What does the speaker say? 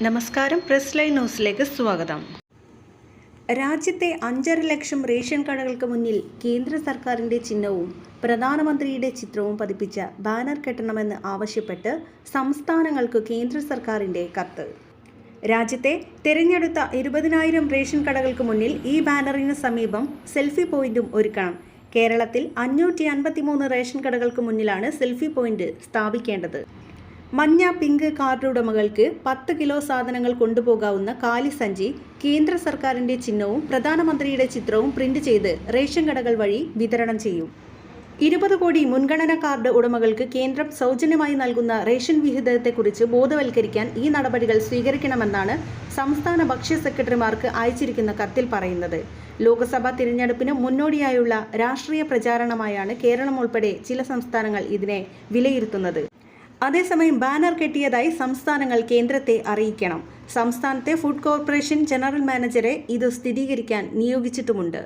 നമസ്കാരം, press line ന്യൂസിലേക്ക് സ്വാഗതം. രാജ്യത്തെ 5.5 ലക്ഷം റേഷൻ കടകൾക്ക് മുന്നിൽ കേന്ദ്ര സർക്കാരിൻ്റെ ചിഹ്നവും പ്രധാനമന്ത്രിയുടെ ചിത്രവും പതിപ്പിച്ച ബാനർ കെട്ടണമെന്ന് ആവശ്യപ്പെട്ട് സംസ്ഥാനങ്ങൾക്ക് കേന്ദ്ര സർക്കാരിൻ്റെ കത്ത്. രാജ്യത്തെ തിരഞ്ഞെടുത്ത 20,000 റേഷൻ കടകൾക്ക് മുന്നിൽ ഈ ബാനറിന് സമീപം സെൽഫി പോയിന്റും ഒരുക്കണം. കേരളത്തിൽ 553 റേഷൻ കടകൾക്ക് മുന്നിലാണ് സെൽഫി പോയിന്റ് സ്ഥാപിക്കേണ്ടത്. മഞ്ഞ, പിങ്ക് കാർഡ് ഉടമകൾക്ക് 10 കിലോ സാധനങ്ങൾ കൊണ്ടുപോകാവുന്ന കാലിസഞ്ചി കേന്ദ്ര സർക്കാരിൻ്റെ ചിഹ്നവും പ്രധാനമന്ത്രിയുടെ ചിത്രവും പ്രിന്റ് ചെയ്ത് റേഷൻ കടകൾ വഴി വിതരണം ചെയ്യും. 20 കോടി മുൻഗണനാ കാർഡ് ഉടമകൾക്ക് കേന്ദ്രം സൗജന്യമായി നൽകുന്ന റേഷൻ വിഹിതത്തെക്കുറിച്ച് ബോധവൽക്കരിക്കാൻ ഈ നടപടികൾ സ്വീകരിക്കണമെന്നാണ് സംസ്ഥാന ഭക്ഷ്യ സെക്രട്ടറിമാർക്ക് അയച്ചിരിക്കുന്ന കത്തിൽ പറയുന്നത്. ലോക്സഭാ തിരഞ്ഞെടുപ്പിന് മുന്നോടിയായുള്ള രാഷ്ട്രീയ പ്രചാരണമായാണ് കേരളം ഉൾപ്പെടെ ചില സംസ്ഥാനങ്ങൾ ഇതിനെ വിലയിരുത്തുന്നത്. അതേസമയം ബാനർ കെട്ടിയതായി സംസ്ഥാനങ്ങൾ കേന്ദ്രത്തെ അറിയിക്കണം. സംസ്ഥാനത്തെ ഫുഡ് കോർപ്പറേഷൻ ജനറൽ മാനേജരെ ഇത് സ്ഥിരീകരിക്കാൻ നിയോഗിച്ചിട്ടുമുണ്ട്.